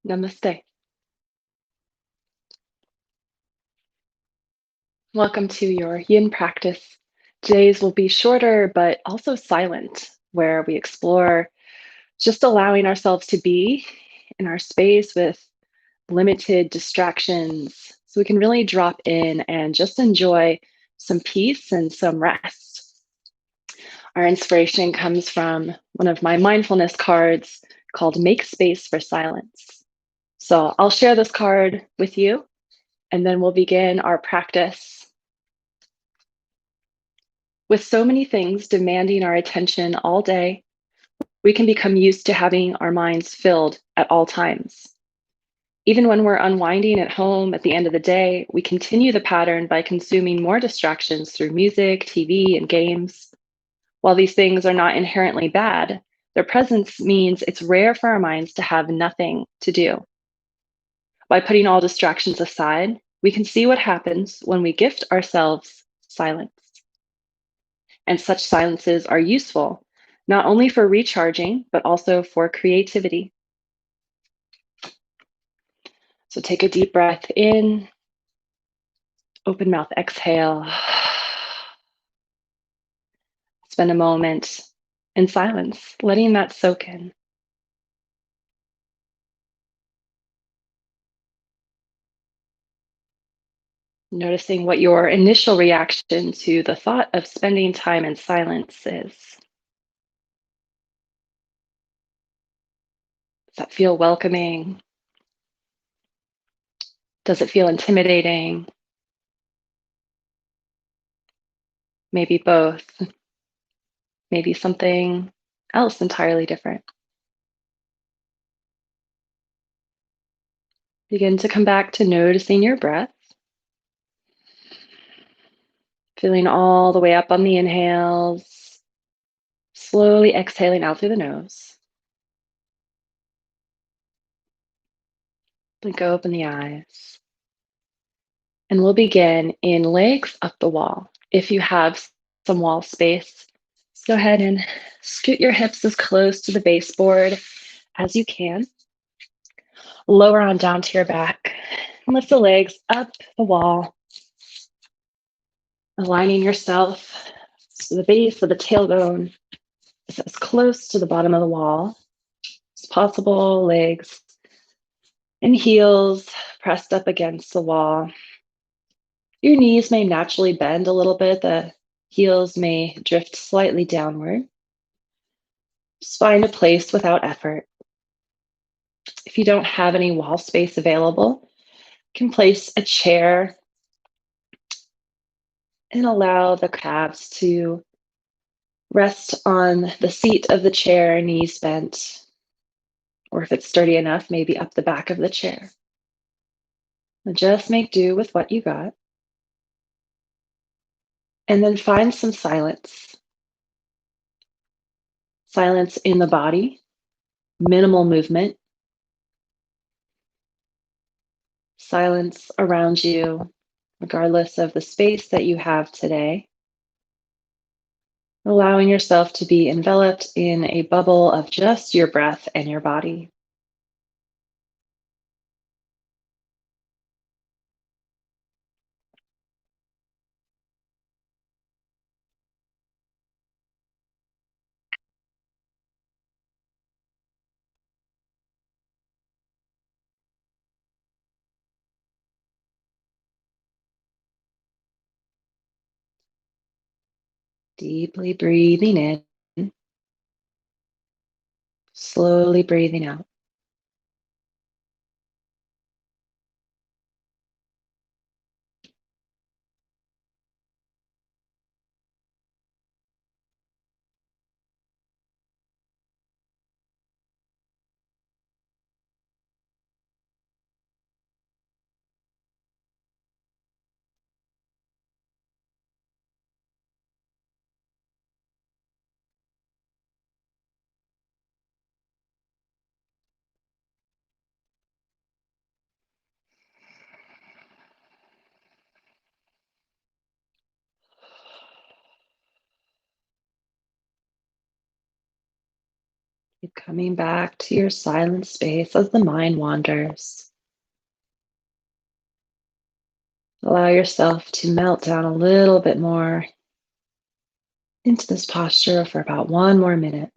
Namaste. Welcome to your yin practice. Today's will be shorter, but also silent, where we explore just allowing ourselves to be in our space with limited distractions so we can really drop in and just enjoy some peace and some rest. Our inspiration comes from one of my mindfulness cards called Make Space for Silence. So I'll share this card with you, and then we'll begin our practice. With so many things demanding our attention all day, we can become used to having our minds filled at all times. Even when we're unwinding at home at the end of the day, we continue the pattern by consuming more distractions through music, TV, and games. While these things are not inherently bad, their presence means it's rare for our minds to have nothing to do. By putting all distractions aside, we can see what happens when we gift ourselves silence. And such silences are useful, not only for recharging, but also for creativity. So take a deep breath in, open mouth exhale. Spend a moment in silence, letting that soak in. Noticing what your initial reaction to the thought of spending time in silence is. Does that feel welcoming? Does it feel intimidating? Maybe both. Maybe something else entirely different. Begin to come back to noticing your breath, feeling all the way up on the inhales, slowly exhaling out through the nose. Blink open the eyes. And we'll begin in legs up the wall. If you have some wall space, just go ahead and scoot your hips as close to the baseboard as you can. Lower on down to your back. Lift the legs up the wall, aligning yourself to the base of the tailbone is as close to the bottom of the wall as possible. Legs and heels pressed up against the wall. Your knees may naturally bend a little bit. The heels may drift slightly downward. Just find a place without effort. If you don't have any wall space available, you can place a chair and allow the calves to rest on the seat of the chair, knees bent, or if it's sturdy enough, maybe up the back of the chair. And just make do with what you got. And then find some silence. Silence in the body, minimal movement, silence around you, regardless of the space that you have today. Allowing yourself to be enveloped in a bubble of just your breath and your body. Deeply breathing in, slowly breathing out. Keep coming back to your silent space as the mind wanders. Allow yourself to melt down a little bit more into this posture for about one more minute.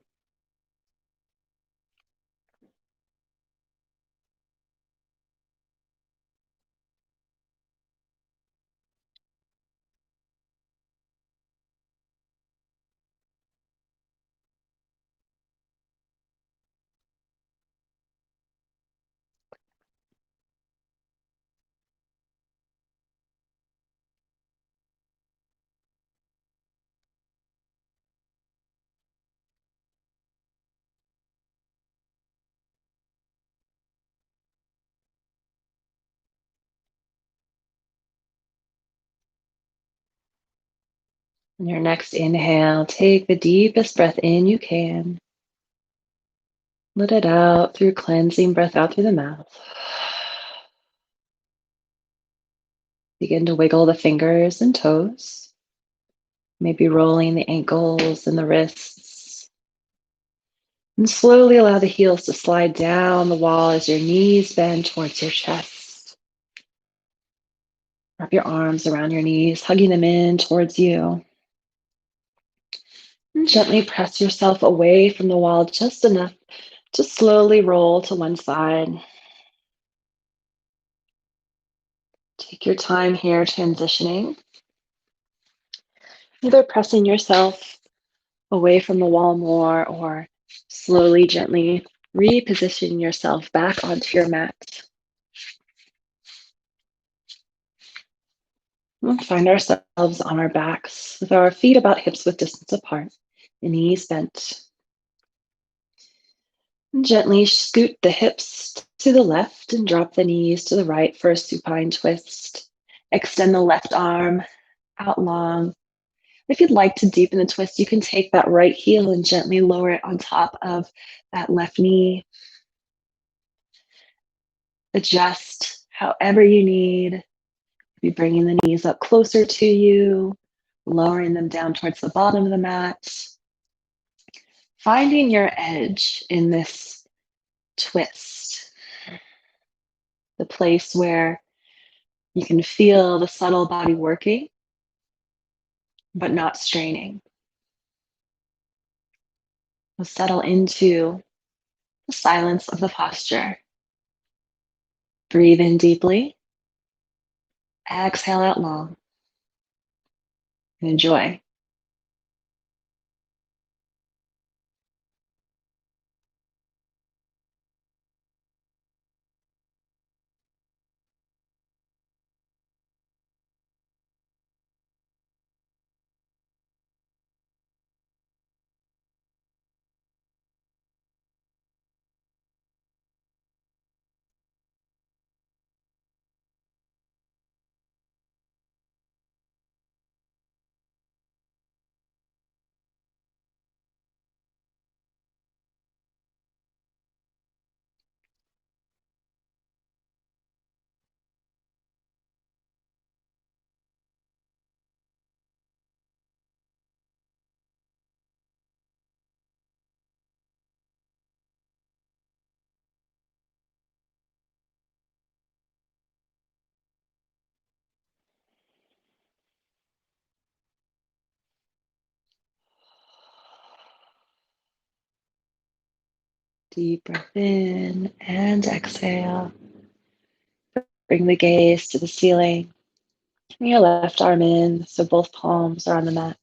On your next inhale, take the deepest breath in you can. Let it out through cleansing breath out through the mouth. Begin to wiggle the fingers and toes, maybe rolling the ankles and the wrists. And slowly allow the heels to slide down the wall as your knees bend towards your chest. Wrap your arms around your knees, hugging them in towards you. And gently press yourself away from the wall just enough to slowly roll to one side. Take your time here transitioning, either pressing yourself away from the wall more or slowly, gently reposition yourself back onto your mat. We'll find ourselves on our backs with our feet about hips width distance apart, the knees bent. And gently scoot the hips to the left and drop the knees to the right for a supine twist. Extend the left arm out long. If you'd like to deepen the twist, you can take that right heel and gently lower it on top of that left knee. Adjust however you need. Be bringing the knees up closer to you, lowering them down towards the bottom of the mat. Finding your edge in this twist, the place where you can feel the subtle body working, but not straining. We'll settle into the silence of the posture. Breathe in deeply. Exhale out long. And enjoy. Deep breath in and exhale. Bring the gaze to the ceiling. Bring your left arm in so both palms are on the mat.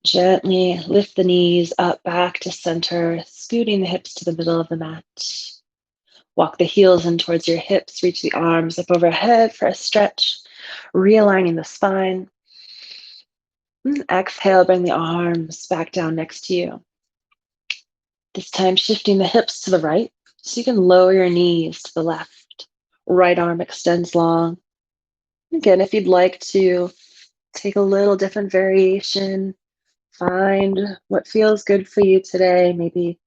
Gently lift the knees up back to center, scooting the hips to the middle of the mat. Walk the heels in towards your hips, reach the arms up overhead for a stretch, realigning the spine. And exhale, bring the arms back down next to you. This time shifting the hips to the right so you can lower your knees to the left. Right arm extends long. Again, if you'd like to take a little different variation, find what feels good for you today. Maybe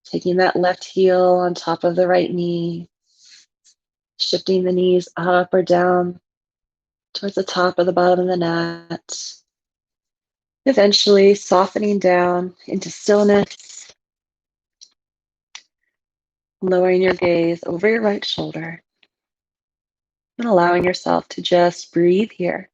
taking that left heel on top of the right knee, shifting the knees up or down towards the top or the bottom of the mat. Eventually softening down into stillness, Lowering your gaze over your right shoulder and allowing yourself to just breathe here.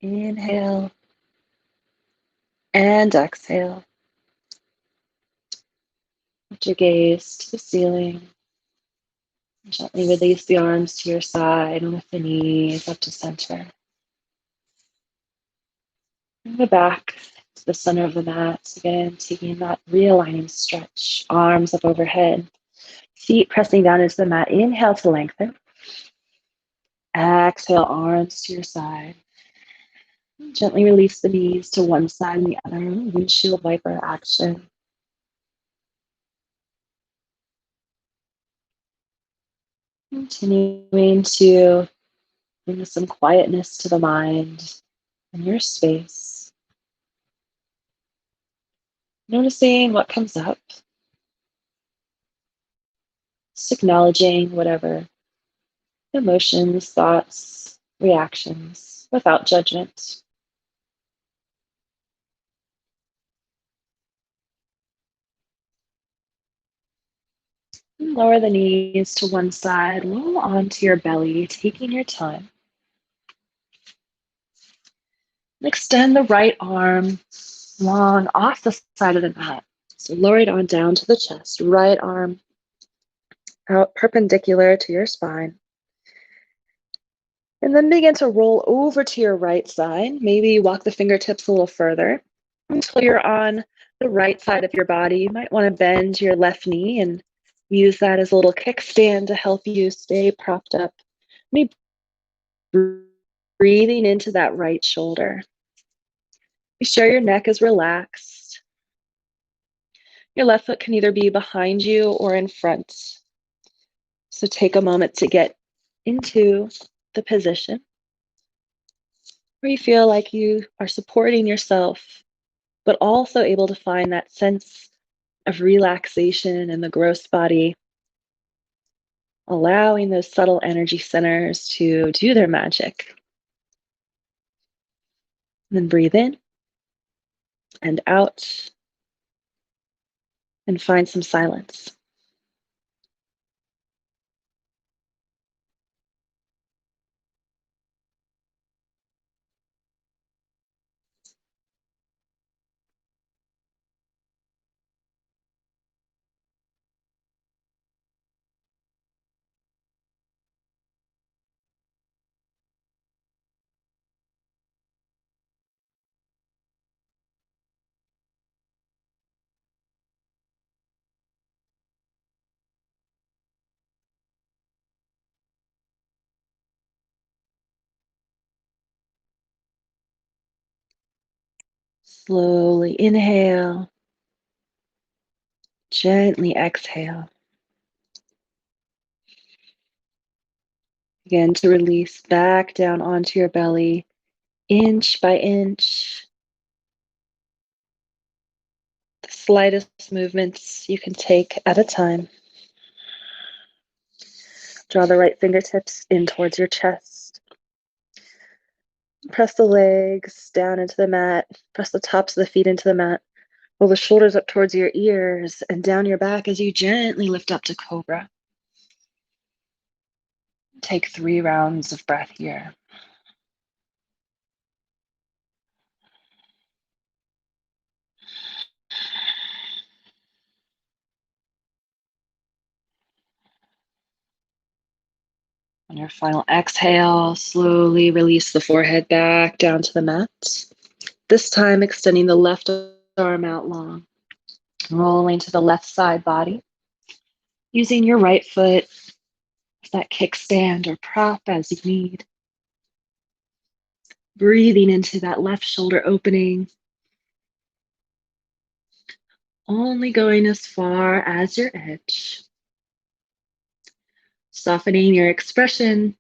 Inhale and exhale. Lift your gaze to the ceiling. Gently release the arms to your side and lift the knees up to center. Bring the back to the center of the mat. Again, taking that realigning stretch. Arms up overhead. Feet pressing down into the mat. Inhale to lengthen. Exhale, arms to your side. Gently release the knees to one side and the other. Windshield wiper action. Continuing to bring some quietness to the mind and your space. Noticing what comes up. Just acknowledging whatever emotions, thoughts, reactions without judgment. And lower the knees to one side, roll onto your belly, taking your time. And extend the right arm long off the side of the mat. So lower it on down to the chest, right arm out perpendicular to your spine. And then begin to roll over to your right side. Maybe walk the fingertips a little further until you're on the right side of your body. You might want to bend your left knee and use that as a little kickstand to help you stay propped up. Maybe breathing into that right shoulder. Be sure your neck is relaxed. Your left foot can either be behind you or in front. So take a moment to get into the position where you feel like you are supporting yourself, but also able to find that sense of relaxation in the gross body, allowing those subtle energy centers to do their magic. And then breathe in and out and find some silence. Slowly inhale, gently exhale. Begin to release back down onto your belly, inch by inch. The slightest movements you can take at a time. Draw the right fingertips in towards your chest. Press the legs down into the mat. Press the tops of the feet into the mat. Roll the shoulders up towards your ears and down your back as you gently lift up to cobra. Take 3 rounds of breath here. On your final exhale, slowly release the forehead back down to the mat. This time, extending the left arm out long, rolling to the left side body, using your right foot as that kickstand or prop as you need. Breathing into that left shoulder opening, only going as far as your edge. Softening your expression,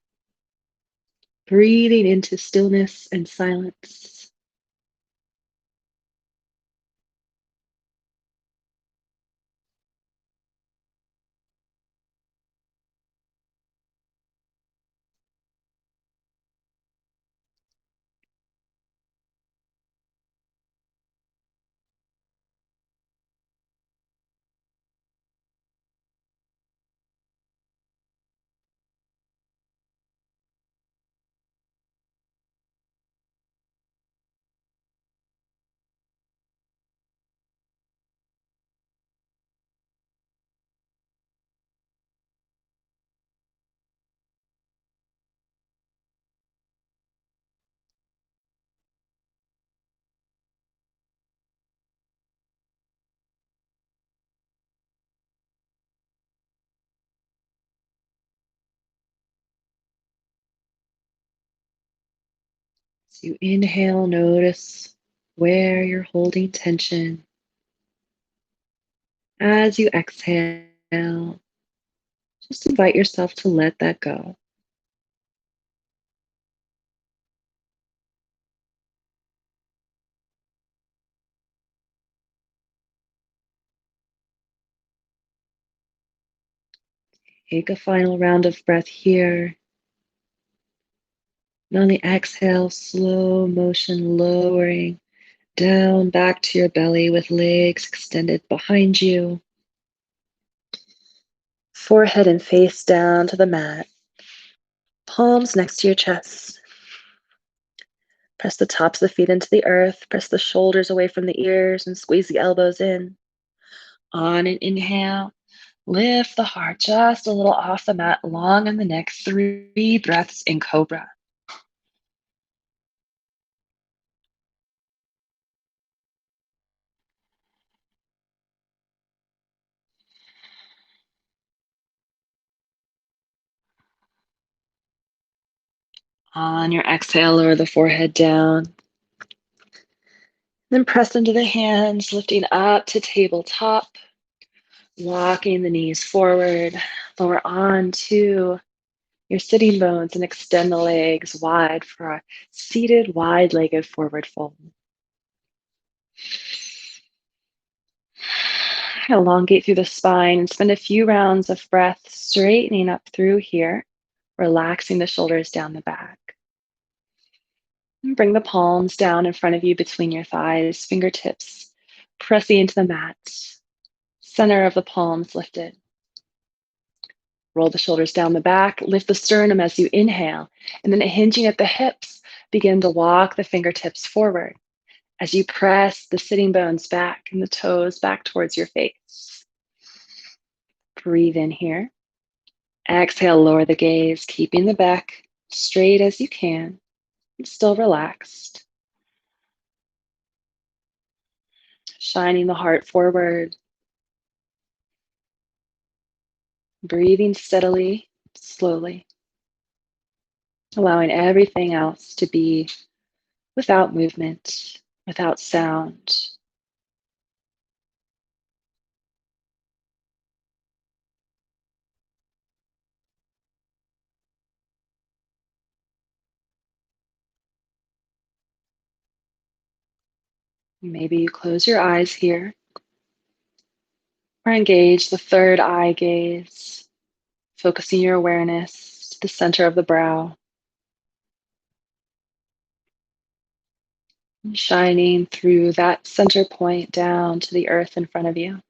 breathing into stillness and silence. As you inhale, notice where you're holding tension. As you exhale, just invite yourself to let that go. Take a final round of breath here. And on the exhale, slow motion lowering down back to your belly with legs extended behind you. Forehead and face down to the mat. Palms next to your chest. Press the tops of the feet into the earth. Press the shoulders away from the ears and squeeze the elbows in. On an inhale, lift the heart just a little off the mat, long in the neck. 3 breaths in cobra. On your exhale, lower the forehead down. Then press into the hands, lifting up to tabletop. Walking the knees forward. Lower onto your sitting bones and extend the legs wide for a seated, wide-legged forward fold. Elongate through the spine and spend a few rounds of breath straightening up through here, relaxing the shoulders down the back. And bring the palms down in front of you between your thighs, fingertips pressing into the mat. Center of the palms lifted. Roll the shoulders down the back, lift the sternum as you inhale, and then hinging at the hips, begin to walk the fingertips forward as you press the sitting bones back and the toes back towards your face. Breathe in here. Exhale, lower the gaze, keeping the back straight as you can, and still relaxed. Shining the heart forward. Breathing steadily, slowly. Allowing everything else to be without movement, without sound. Maybe you close your eyes here or engage the third eye gaze, focusing your awareness to the center of the brow, shining through that center point down to the earth in front of you.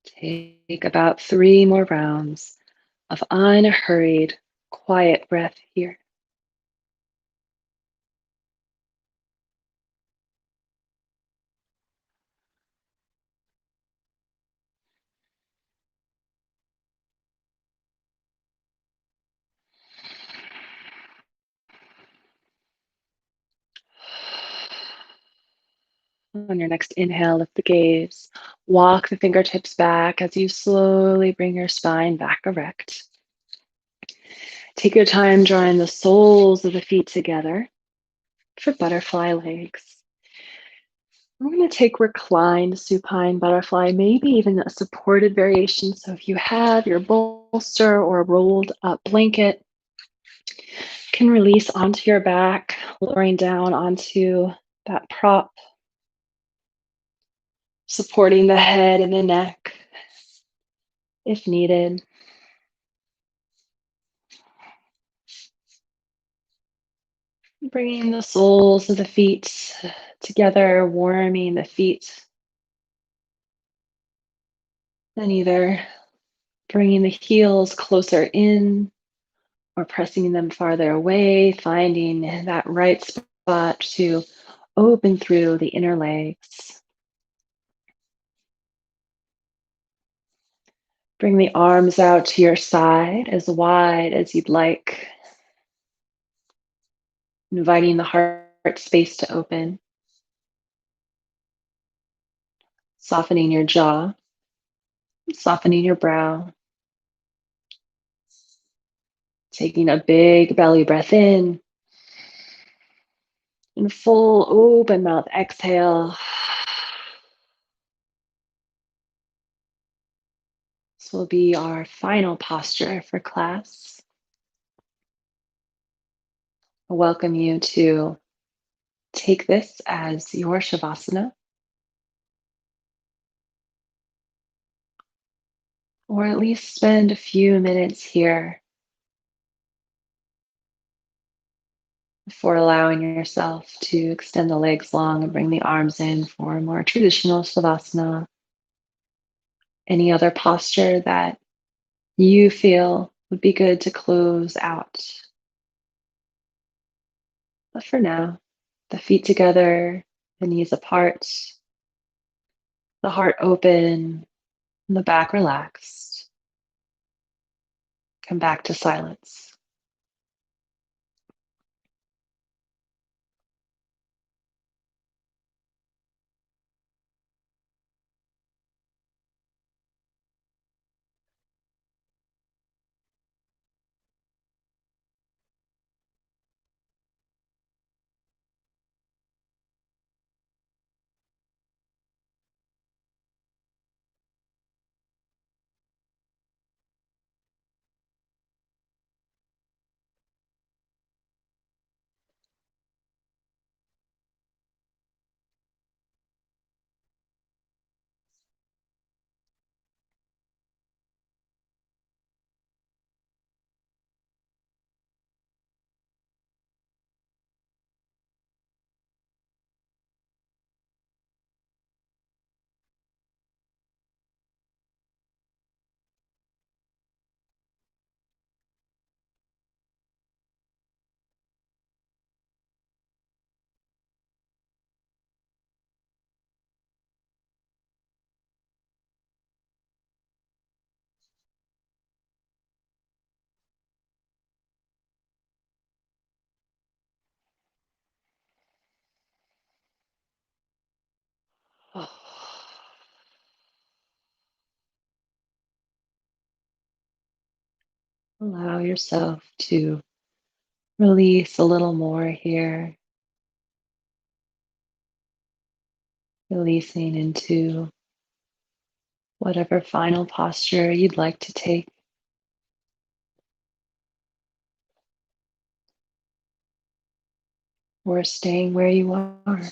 Take about 3 more rounds of unhurried, quiet breath here. On your next inhale, lift the gaze. Walk the fingertips back as you slowly bring your spine back erect. Take your time drawing the soles of the feet together for butterfly legs. We're going to take reclined supine butterfly, maybe even a supported variation. So if you have your bolster or a rolled up blanket, can release onto your back, lowering down onto that prop, supporting the head and the neck if needed. Bringing the soles of the feet together, warming the feet, and either bringing the heels closer in or pressing them farther away, finding that right spot to open through the inner legs. Bring the arms out to your side as wide as you'd like, inviting the heart space to open, softening your jaw, softening your brow, taking a big belly breath in, and full open mouth exhale. This will be our final posture for class. I welcome you to take this as your Shavasana, or at least spend a few minutes here before allowing yourself to extend the legs long and bring the arms in for a more traditional Shavasana. Any other posture that you feel would be good to close out. But for now, the feet together, the knees apart, the heart open, and the back relaxed. Come back to silence. Allow yourself to release a little more here, releasing into whatever final posture you'd like to take, or staying where you are.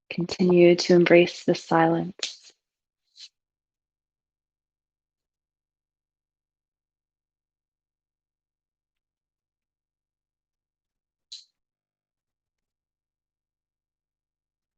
Continue to embrace the silence.